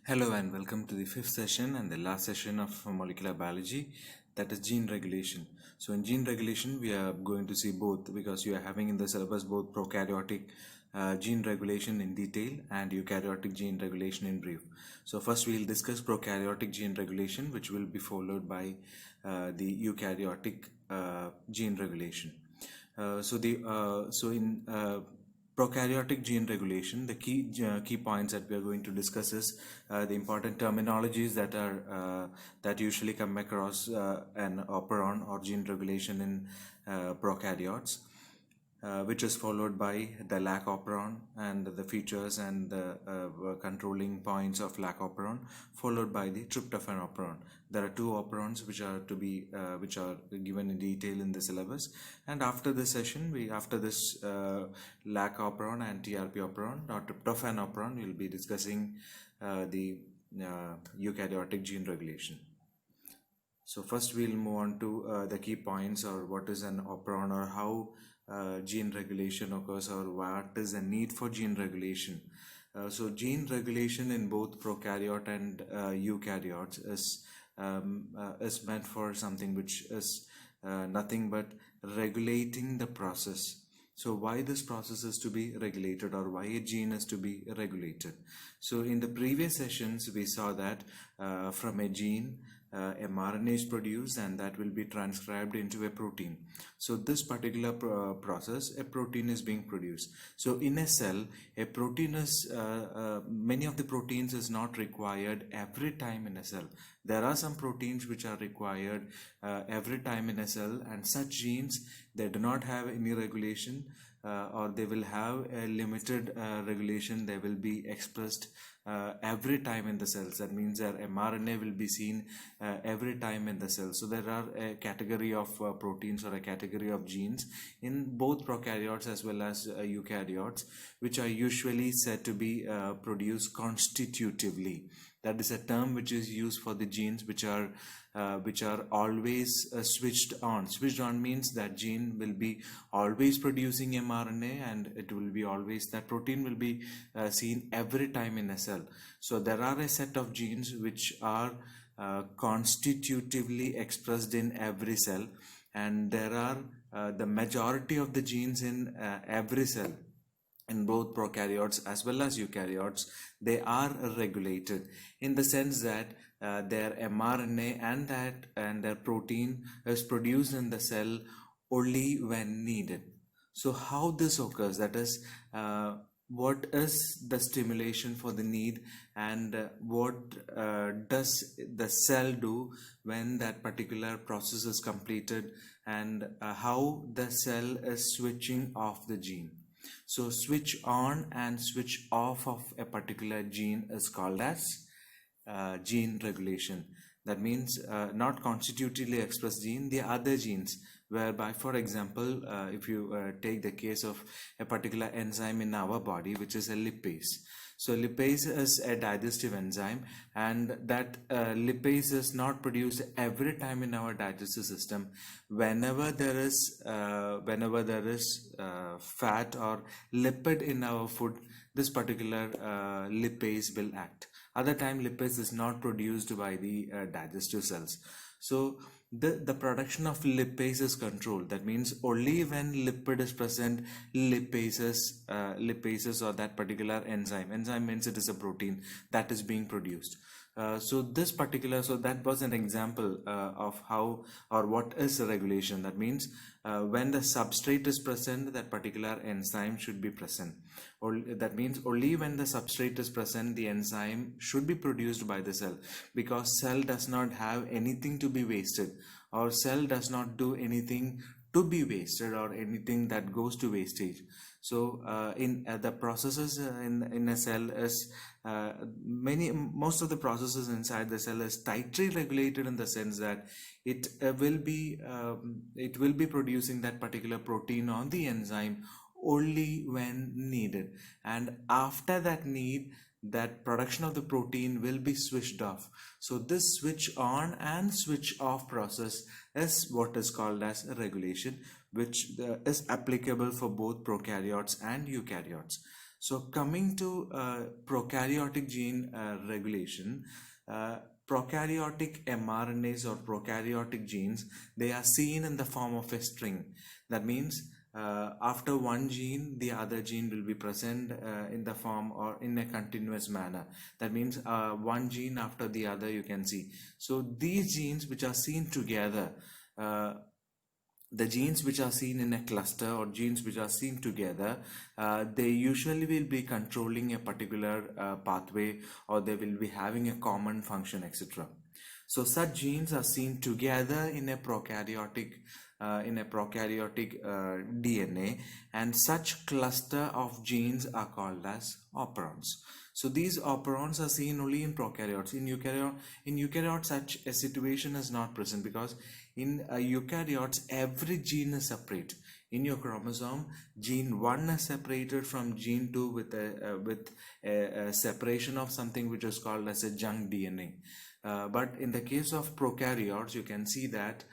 Hello and welcome to the fifth session and the last session of molecular biology, that is gene regulation. So in gene regulation we are going to see both, because you are having in the syllabus both prokaryotic gene regulation in detail and eukaryotic gene regulation in brief. So first we will discuss prokaryotic gene regulation, which will be followed by the eukaryotic gene regulation. In prokaryotic gene regulation, the key points that we are going to discuss is the important terminologies that usually come across an operon or gene regulation in prokaryotes, which is followed by the lac operon and the features and the controlling points of lac operon, followed by the tryptophan operon. There are two operons which are given in detail in the syllabus, and after this session, after this lac operon and TRP operon or tryptophan operon, we will be discussing the eukaryotic gene regulation. So first we'll move on to the key points, or what is an operon, or how gene regulation occurs, or what is the need for gene regulation. So gene regulation in both prokaryote and eukaryotes is meant for something which is nothing but regulating the process. So why this process is to be regulated, or why a gene is to be regulated? So in the previous sessions we saw that from a gene mRNA is produced, and that will be transcribed into a protein. So this particular process, a protein is being produced. So in a cell, a protein is many of the proteins is not required every time in a cell. There are some proteins which are required every time in a cell, and such genes, they do not have any regulation, or they will have a limited regulation. They will be expressed every time in the cells. That means their mRNA will be seen every time in the cell. So there are a category of proteins, or a category of genes in both prokaryotes as well as eukaryotes, which are usually said to be produced constitutively. That is a term which is used for the genes which are always switched on. Switched on means that gene will be always producing mRNA, and it will be always, that protein will be seen every time in a cell. So there are a set of genes which are constitutively expressed in every cell, and there are the majority of the genes in every cell in both prokaryotes as well as eukaryotes. They are regulated in the sense that their mRNA and their protein is produced in the cell only when needed. So how this occurs, that is, what is the stimulation for the need, and what does the cell do when that particular process is completed, and how the cell is switching off the gene. So switch on and switch off of a particular gene is called as gene regulation. That means not constitutively expressed gene, the other genes, whereby, for example, if you take the case of a particular enzyme in our body, which is a lipase. So lipase is a digestive enzyme, and that lipase is not produced every time in our digestive system. Whenever there is fat or lipid in our food, this particular lipase will act. Other time lipase is not produced by the digestive cells. So the production of lipase is controlled. That means only when lipid is present, lipases or that particular enzyme means it is a protein that is being produced. So that was an example of how, or what is regulation. That means when the substrate is present, that particular enzyme should be present. That means only when the substrate is present, the enzyme should be produced by the cell, because cell does not have anything to be wasted, or cell does not do anything to be wasted, or anything that goes to wastage. So in the processes in a cell is most of the processes inside the cell is tightly regulated, in the sense that it will be producing that particular protein on the enzyme only when needed, and after that need, that production of the protein will be switched off. So this switch on and switch off process is what is called as regulation, which is applicable for both prokaryotes and eukaryotes. So coming to prokaryotic gene regulation, prokaryotic mRNAs or prokaryotic genes, they are seen in the form of a string. That means after one gene, the other gene will be present in the form or in a continuous manner. That means one gene after the other you can see. So these genes which are seen together, uh, the genes which are seen in a cluster or genes which are seen together, they usually will be controlling a particular pathway, or they will be having a common function, etc. So such genes are seen together in a prokaryotic DNA, and such cluster of genes are called as operons. So these operons are seen only in prokaryotes. In eukaryotes, such a situation is not present, because in eukaryotes, every gene is separate. In your chromosome, gene 1 is separated from gene 2 with a separation of something which is called as a junk DNA. But in the case of prokaryotes, you can see that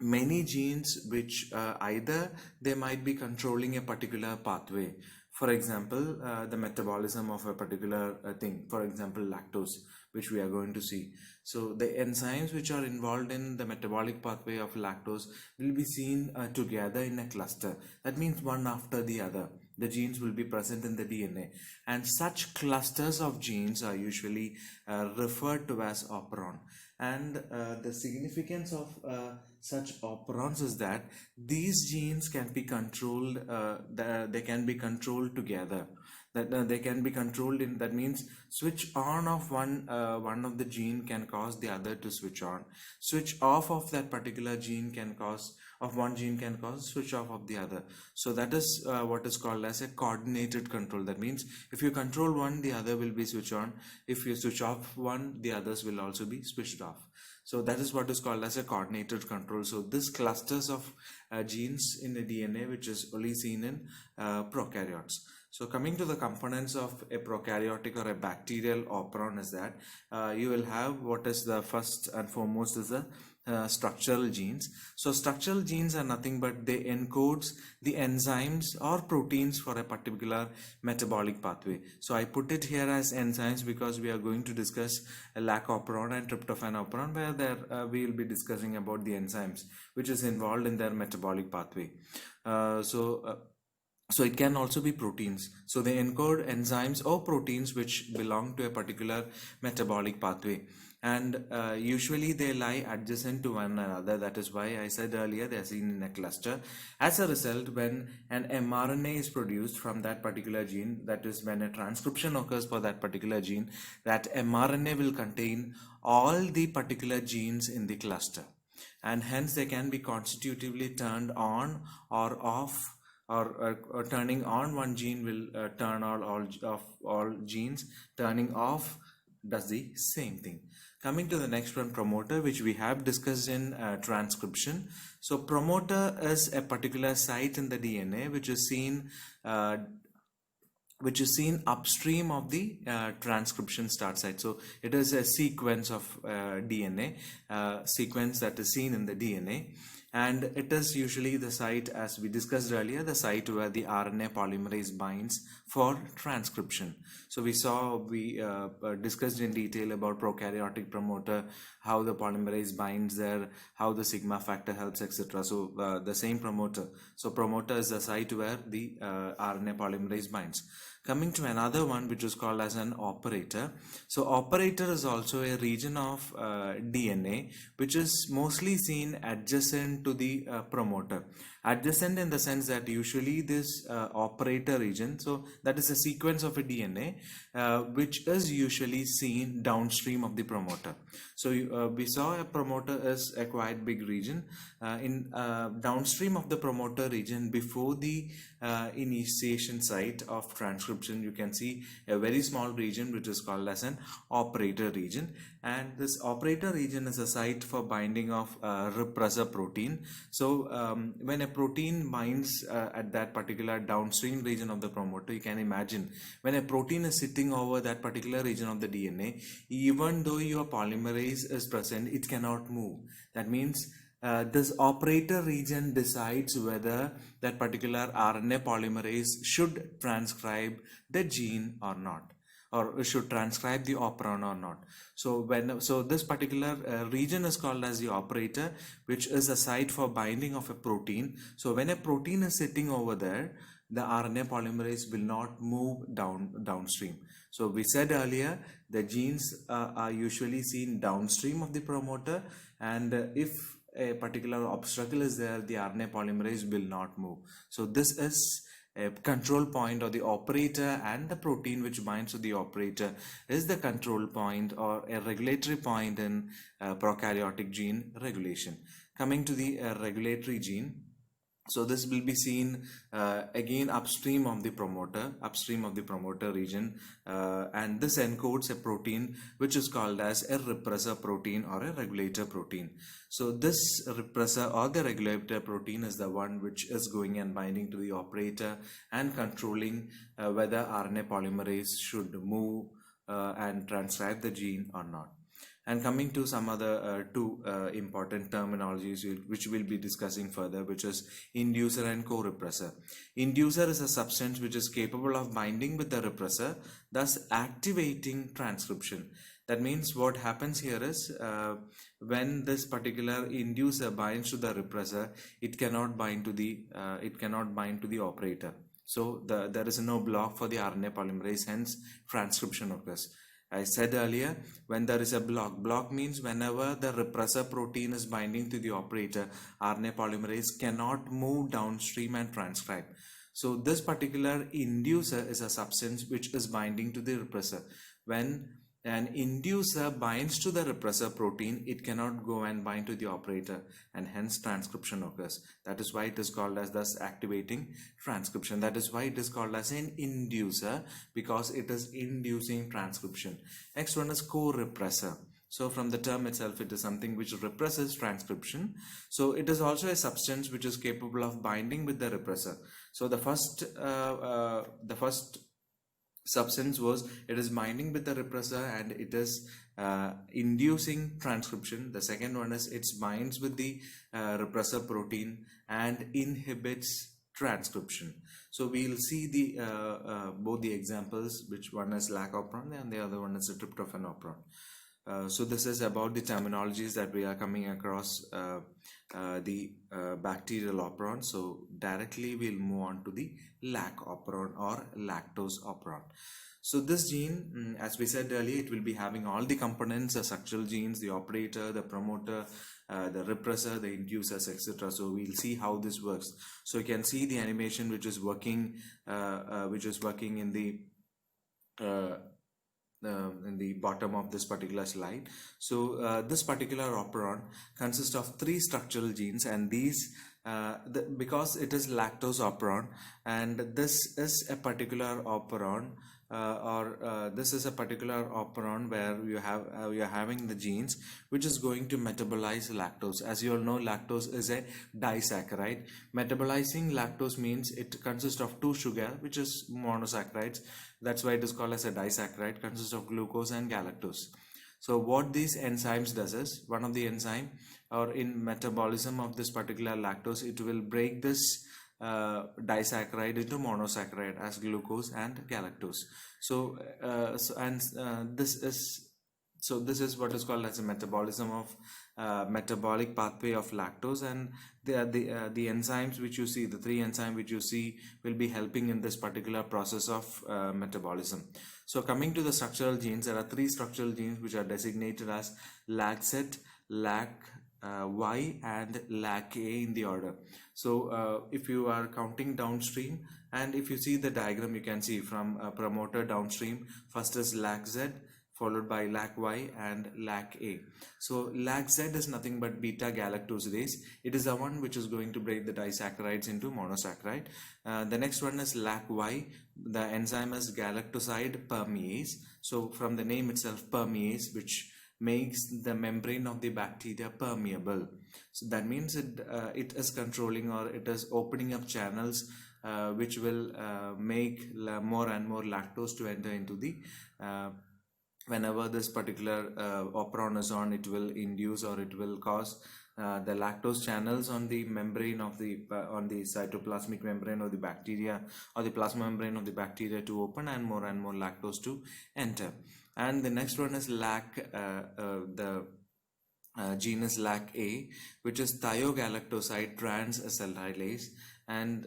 many genes which either they might be controlling a particular pathway. For example, the metabolism of a particular thing, for example lactose, which we are going to see. So the enzymes which are involved in the metabolic pathway of lactose will be seen together in a cluster. That means one after the other the genes will be present in the DNA, and such clusters of genes are usually referred to as operon. And the significance of such operons is that these genes can be controlled, they can be controlled together. That they can be controlled in, that means switch on of one of the gene can cause the other to switch on. Switch off of that particular gene can cause, of one gene can cause switch off of the other. So that is what is called as a coordinated control. That means if you control one, the other will be switched on. If you switch off one, the others will also be switched off. So that is what is called as a coordinated control. So this clusters of genes in the DNA, which is only seen in prokaryotes. So coming to the components of a prokaryotic or a bacterial operon is that you will have, what is the first and foremost is the structural genes. So structural genes are nothing but they encodes the enzymes or proteins for a particular metabolic pathway. So I put it here as enzymes because we are going to discuss a lac operon and tryptophan operon, where there we will be discussing about the enzymes which is involved in their metabolic pathway. So it can also be proteins. So they encode enzymes or proteins which belong to a particular metabolic pathway, and usually they lie adjacent to one another. That is why I said earlier they are seen in a cluster. As a result, when an mRNA is produced from that particular gene, that is when a transcription occurs for that particular gene, that mRNA will contain all the particular genes in the cluster, and hence they can be constitutively turned on or off, or turning on one gene will turn all genes. Turning off does the same thing. Coming to the next one, promoter, which we have discussed in transcription. So promoter is a particular site in the DNA which is seen upstream of the transcription start site. So it is a sequence of DNA, sequence that is seen in the DNA, and it is usually the site, as we discussed earlier, the site where the RNA polymerase binds for transcription. So we discussed in detail about prokaryotic promoter, how the polymerase binds there, how the sigma factor helps, etc. So the same promoter. So promoter is the site where the RNA polymerase binds. Coming to another one which is called as an operator. So operator is also a region of DNA which is mostly seen adjacent to the promoter. Adjacent in the sense that usually this operator region, so that is a sequence of a DNA which is usually seen downstream of the promoter. So we saw a promoter is a quite big region. In downstream of the promoter region, before the initiation site of transcription, you can see a very small region which is called as an operator region, and this operator region is a site for binding of repressor protein. So when a protein binds at that particular downstream region of the promoter, you can imagine when a protein is sitting over that particular region of the DNA, even though your polymerase is present, it cannot move. That means this operator region decides whether that particular RNA polymerase should transcribe the gene or not, or should transcribe the operon or not. So this particular region is called as the operator, which is a site for binding of a protein. So when a protein is sitting over there, the RNA polymerase will not move downstream. So we said earlier, the genes are usually seen downstream of the promoter, and if a particular obstacle is there, the RNA polymerase will not move. So this is a control point, or the operator, and the protein which binds to the operator is the control point or a regulatory point in prokaryotic gene regulation. Coming to the regulatory gene, so this will be seen again upstream of the promoter region, and this encodes a protein which is called as a repressor protein or a regulator protein. So this repressor or the regulator protein is the one which is going and binding to the operator and controlling whether RNA polymerase should move and transcribe the gene or not. And coming to some other two important terminologies which we'll be discussing further, which is inducer and co-repressor. Inducer is a substance which is capable of binding with the repressor, thus activating transcription. That means what happens here is when this particular inducer binds to the repressor, it cannot bind to the operator. So there is no block for the RNA polymerase, hence transcription occurs. I said earlier, when there is a block means whenever the repressor protein is binding to the operator, RNA polymerase cannot move downstream and transcribe. So this particular inducer is a substance which is binding to the repressor. When an inducer binds to the repressor protein, it cannot go and bind to the operator, and hence transcription occurs. That is why it is called as thus activating transcription. That is why it is called as an inducer, because it is inducing transcription. Next one is co-repressor. So from the term itself, it is something which represses transcription. So it is also a substance which is capable of binding with the repressor. So the first substance was, it is binding with the repressor and it is inducing transcription. The second one is it binds with the repressor protein and inhibits transcription. So we'll see the both the examples, which one is lac-operon and the other one is the tryptophan operon. So this is about the terminologies that we are coming across the bacterial operon. So directly we'll move on to the lac-operon or lactose operon. So this gene, as we said earlier, it will be having all the components, the structural genes, the operator, the promoter, the repressor, the inducers, etc. So we'll see how this works. So you can see the animation which is working in the bottom of this particular slide. So this particular operon consists of 3 structural genes, and these because it is lactose operon, and this is a particular operon this is a particular operon where you are having the genes which is going to metabolize lactose. As you all know, lactose is a disaccharide. Metabolizing lactose means it consists of 2 sugar, which is monosaccharides. That's why it is called as a disaccharide, consists of glucose and galactose. So what these enzymes does is, one of the enzyme, or in metabolism of this particular lactose, it will break this disaccharide into monosaccharide as glucose and galactose. So this is what is called as a metabolism of metabolic pathway of lactose, and the enzymes which you see, the 3 enzymes which you see, will be helping in this particular process of metabolism. So coming to the structural genes, there are 3 structural genes which are designated as LAC-Z, LAC-Y and LAC-A in the order. So if you are counting downstream, and if you see the diagram, you can see from promoter downstream, first is LAC-Z, followed by LAC-Y and LAC-A. So LAC-Z is nothing but beta galactosidase. It is the one which is going to break the disaccharides into monosaccharide. The next one is LAC-Y. The enzyme is galactoside permease. So from the name itself, permease, which makes the membrane of the bacteria permeable. So that means it is controlling, or it is opening up channels which will make more and more lactose to enter into the whenever this particular operon is on, it will induce or it will cause the lactose channels on the membrane of the on the cytoplasmic membrane of the bacteria or the plasma membrane of the bacteria to open, and more lactose to enter. And the next one is the gene is LAC-A, which is thiogalactoside transacetylase, and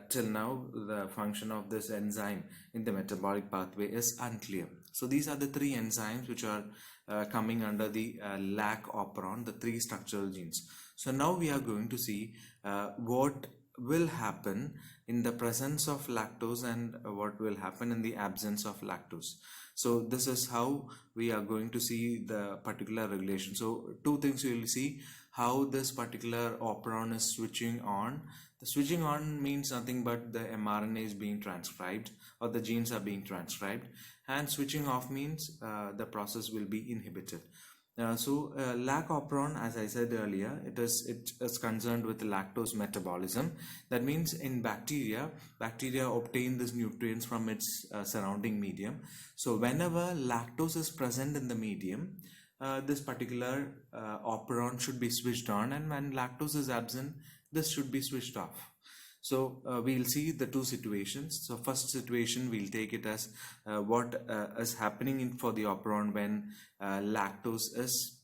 till now the function of this enzyme in the metabolic pathway is unclear. So these are the three enzymes which are coming under the LAC operon, the three structural genes. So now we are going to see what will happen in the presence of lactose and what will happen in the absence of lactose. So this is how we are going to see the particular regulation. So two things you will see: how this particular operon is switching on. The switching on means nothing but the mRNA is being transcribed or the genes are being transcribed, and switching off means the process will be inhibited. LAC operon, as I said earlier, it is concerned with lactose metabolism. That means in bacteria obtain these nutrients from its surrounding medium. So whenever lactose is present in the medium, this particular operon should be switched on, and when lactose is absent, this should be switched off. So we'll see the two situations. So first situation, we'll take it as what is happening for the operon when lactose is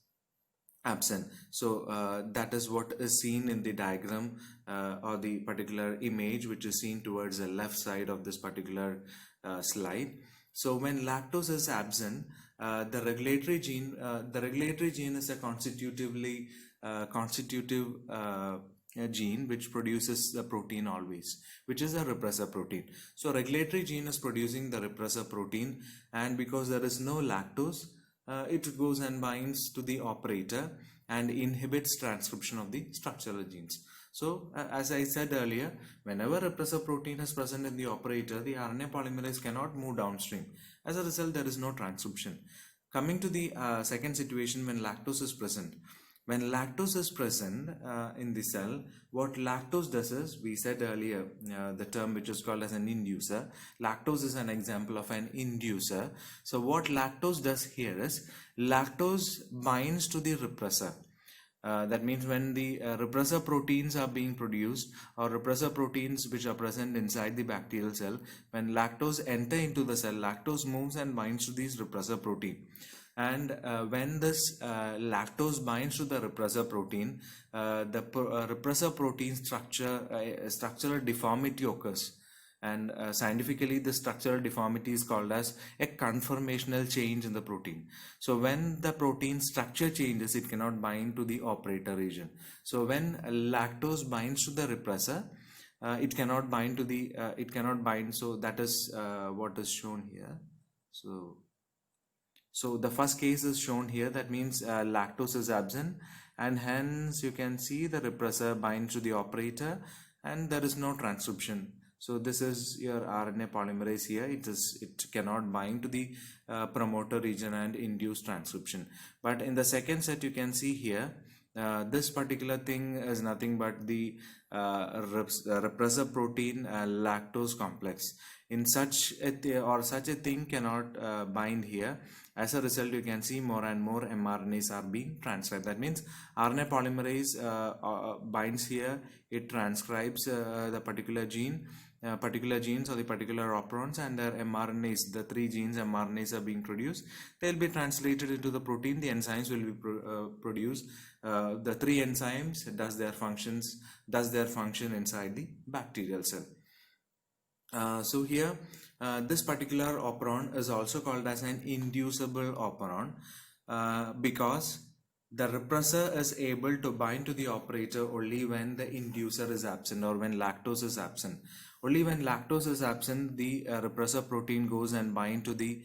absent. So that is what is seen in the diagram or the particular image which is seen towards the left side of this particular slide. So when lactose is absent, the regulatory gene is a constitutive gene which produces the protein always, which is a repressor protein. So regulatory gene is producing the repressor protein, and because there is no lactose, it goes and binds to the operator and inhibits transcription of the structural genes. So as I said earlier, whenever repressor protein is present in the operator, the RNA polymerase cannot move downstream. As a result, there is no transcription. Coming to the second situation, when lactose is present. When lactose is present in the cell, what lactose does is, we said earlier, the term which is called as an inducer. Lactose is an example of an inducer. So what lactose does here is, lactose binds to the repressor. That means when the repressor proteins are being produced, or repressor proteins which are present inside the bacterial cell, when lactose enter into the cell, lactose moves and binds to these repressor protein. And when this lactose binds to the repressor protein, the repressor protein structural deformity occurs. And scientifically, the structural deformity is called as a conformational change in the protein. So when the protein structure changes, it cannot bind to the operator region. So when lactose binds to the repressor, it cannot bind to the so that is what is shown here. So the first case is shown here. That means lactose is absent, and hence you can see the repressor binds to the operator and there is no transcription. So this is your RNA polymerase here. It cannot bind to the promoter region and induce transcription. But in the second set, you can see here, this particular thing is nothing but the repressor protein lactose complex. In such a thing cannot bind here. As a result, you can see more and more mRNAs are being transcribed. That means RNA polymerase binds here, it transcribes the particular gene, particular genes or the particular operons, and their mRNAs, the three genes mRNAs are being produced. They'll be translated into the protein. The enzymes will be produced. The three enzymes does their function inside the bacterial cell. So here, this particular operon is also called as an inducible operon because the repressor is able to bind to the operator only when the inducer is absent, or when lactose is absent. Only when lactose is absent, the repressor protein goes and bind to the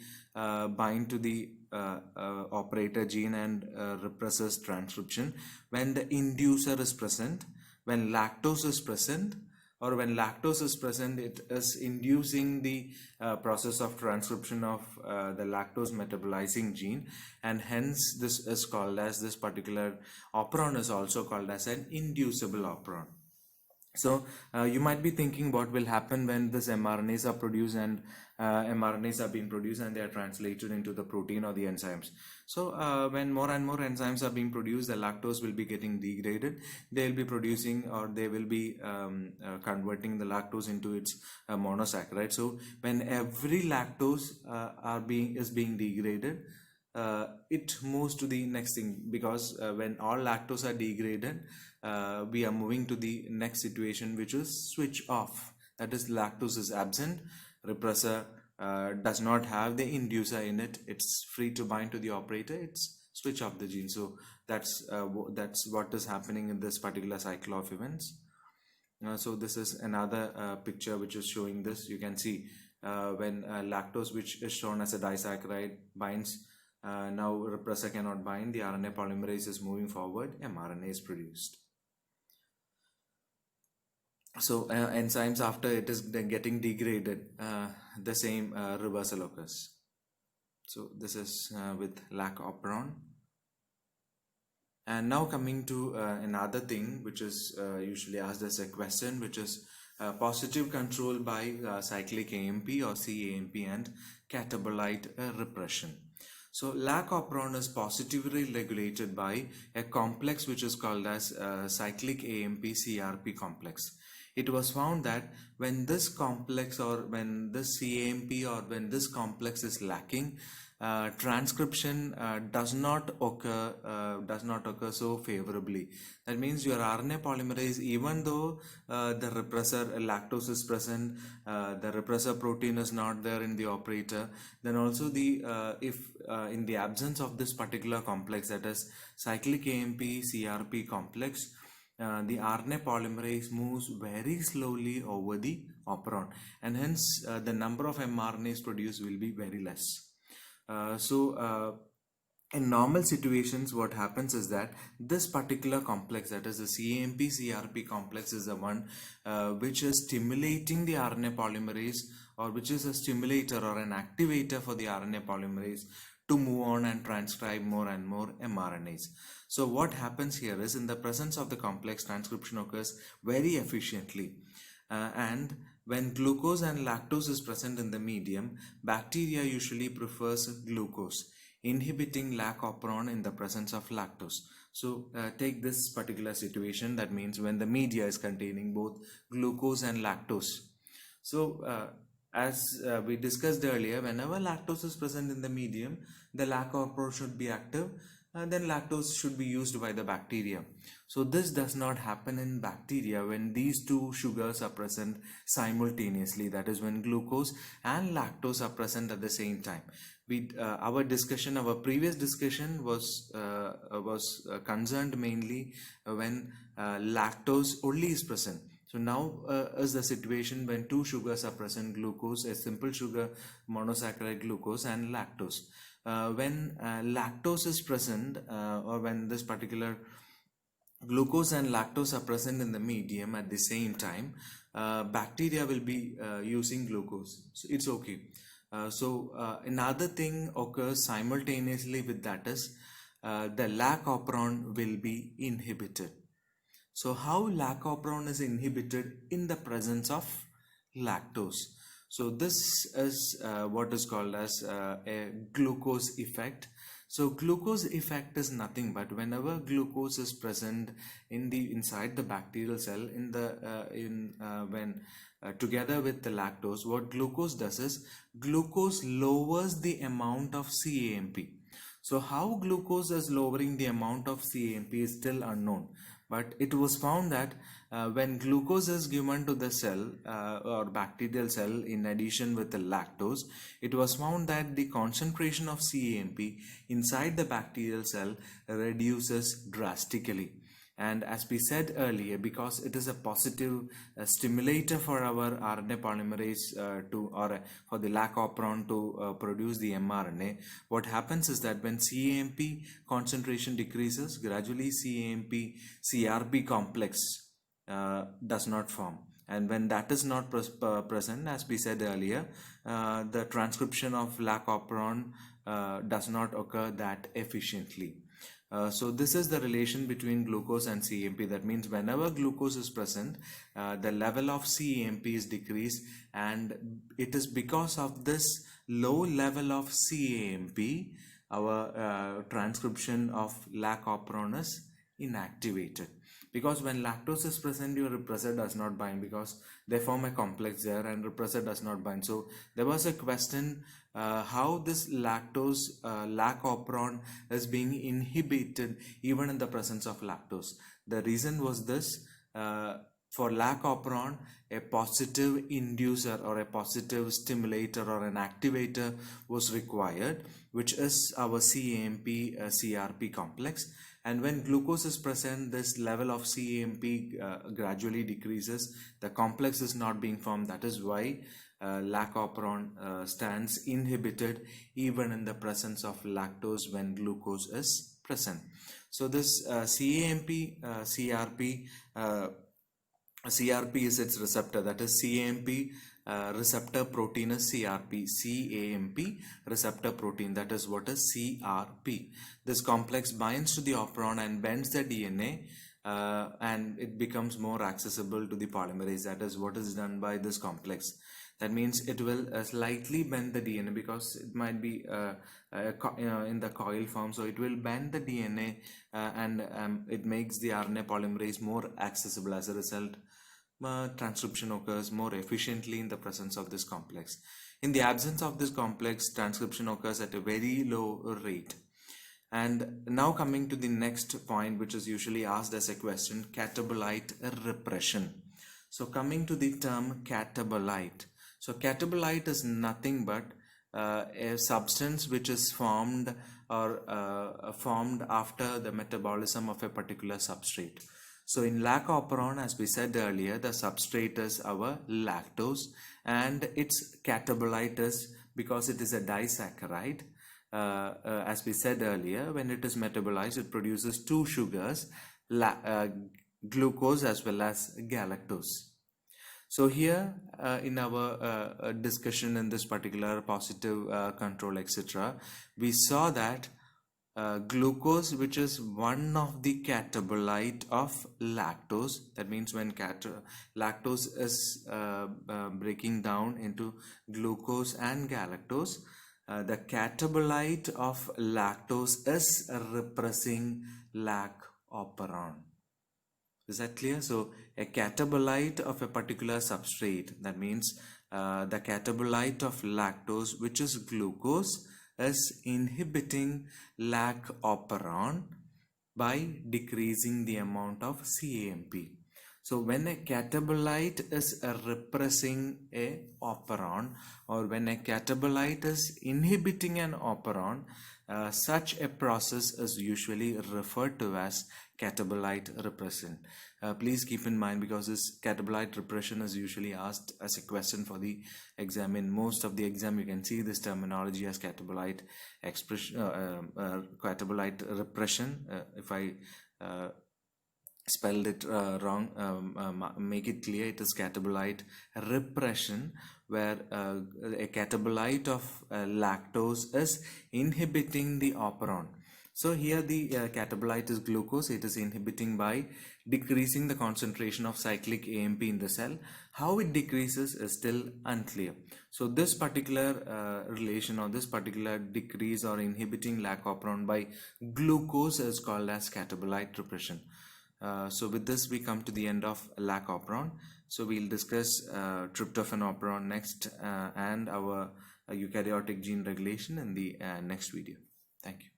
operator gene and represses transcription. When the inducer is present, when lactose is present, or when lactose is present, it is inducing the process of transcription of the lactose metabolizing gene, and hence this particular operon is also called as an inducible operon. So you might be thinking what will happen when this mRNAs are produced and mRNAs are being produced and they are translated into the protein or the enzymes. So when more and more enzymes are being produced, the lactose will be getting degraded. They will be producing, or they will be converting the lactose into its monosaccharide. So when every lactose is being degraded, it moves to the next thing, because when all lactose are degraded, we are moving to the next situation, which is switch off. That is, lactose is absent, repressor does not have the inducer in it, it's free to bind to the operator, it's switch off the gene. So that's what is happening in this particular cycle of events. So this is another picture which is showing this. You can see when lactose, which is shown as a disaccharide, binds, now repressor cannot bind, the RNA polymerase is moving forward, mRNA is produced. So enzymes, after it is getting degraded, the same reversal occurs. So this is with lac operon. And now coming to another thing which is usually asked as a question, which is positive control by cyclic AMP or CAMP and catabolite repression. So lac operon is positively regulated by a complex which is called as cyclic AMP CRP complex. It was found that when this complex, or when this CAMP, or when this complex is lacking, transcription does not occur so favorably. That means your RNA polymerase, even though the repressor lactose is present, the repressor protein is not there in the operator, then also the if in the absence of this particular complex, that is cyclic AMP CRP complex, the RNA polymerase moves very slowly over the operon, and hence the number of mRNAs produced will be very less. In normal situations, what happens is that this particular complex, that is the CAMP CRP complex, is the one which is stimulating the RNA polymerase, or which is a stimulator or an activator for the RNA polymerase to move on and transcribe more and more mRNAs. So what happens here is, in the presence of the complex, transcription occurs very efficiently, and when glucose and lactose is present in the medium, bacteria usually prefers glucose, inhibiting lac operon in the presence of lactose. So take this particular situation, that means when the media is containing both glucose and lactose. So as we discussed earlier, whenever lactose is present in the medium, the lac operon should be active, then lactose should be used by the bacteria. So this does not happen in bacteria when these two sugars are present simultaneously, that is when glucose and lactose are present at the same time. Our previous discussion was concerned mainly when lactose only is present. So now is the situation when two sugars are present, glucose, a simple sugar monosaccharide glucose, and lactose. When lactose is present, or when this particular glucose and lactose are present in the medium at the same time, bacteria will be using glucose. So it's okay. Another thing occurs simultaneously with that is the lac operon will be inhibited. So how lac operon is inhibited in the presence of lactose? So this is what is called as a glucose effect. So glucose effect is nothing but whenever glucose is present inside the bacterial cell, when together with the lactose, what glucose does is glucose lowers the amount of CAMP. So how glucose is lowering the amount of CAMP is still unknown, but it was found that when glucose is given to the cell or bacterial cell in addition with the lactose, it was found that the concentration of CAMP inside the bacterial cell reduces drastically. And as we said earlier, because it is a positive stimulator for our RNA polymerase for the lac operon to produce the mRNA, what happens is that when CAMP concentration decreases, gradually CAMP CRP complex does not form. And when that is not present, as we said earlier, the transcription of lac operon does not occur that efficiently. So this is the relation between glucose and CAMP. That means whenever glucose is present, the level of CAMP is decreased, and it is because of this low level of CAMP, our transcription of lac operon is inactivated. Because when lactose is present, your repressor does not bind, because they form a complex there and repressor does not bind. So there was a question how this lactose lac operon is being inhibited even in the presence of lactose. The reason was this: for lac operon, a positive inducer or a positive stimulator or an activator was required, which is our CAMP CRP complex. And when glucose is present, this level of CAMP gradually decreases. The complex is not being formed. That is why lac operon stands inhibited even in the presence of lactose when glucose is present. So this CAMP CRP CRP is its receptor, that is CAMP receptor protein is CRP. CAMP receptor protein, that is what is CRP. This complex binds to the operon and bends the DNA, and it becomes more accessible to the polymerase. That is what is done by this complex. That means it will slightly bend the DNA, because it might be in the coil form, so it will bend the DNA and it makes the RNA polymerase more accessible. As a result, transcription occurs more efficiently in the presence of this complex. In the absence of this complex, transcription occurs at a very low rate. And now coming to the next point, which is usually asked as a question: catabolite repression. So coming to the term catabolite. So catabolite is nothing but a substance which is formed or formed after the metabolism of a particular substrate. So in lac operon, as we said earlier, the substrate is our lactose, and its catabolite is, because it is a disaccharide, as we said earlier, when it is metabolized, it produces two sugars, glucose as well as galactose. So here in our discussion in this particular positive control, etc., we saw that glucose, which is one of the catabolite of lactose, that means when lactose is breaking down into glucose and galactose, the catabolite of lactose is repressing lac operon. Is that clear? So a catabolite of a particular substrate, that means the catabolite of lactose, which is glucose, is inhibiting lac operon by decreasing the amount of CAMP. So when a catabolite is repressing a operon, or when a catabolite is inhibiting an operon, such a process is usually referred to as catabolite repression. Please keep in mind, because this catabolite repression is usually asked as a question for the exam. In most of the exam, you can see this terminology as catabolite expression, catabolite repression. If I spelled it wrong, make it clear, it is catabolite repression, where a catabolite of lactose is inhibiting the operon. So here the catabolite is glucose. It is inhibiting by decreasing the concentration of cyclic AMP in the cell. How it decreases is still unclear. So this particular relation, or this particular decrease or inhibiting lac operon by glucose, is called as catabolite repression. So with this, we come to the end of lac operon. So we'll discuss tryptophan operon next, and our eukaryotic gene regulation in the next video. Thank you.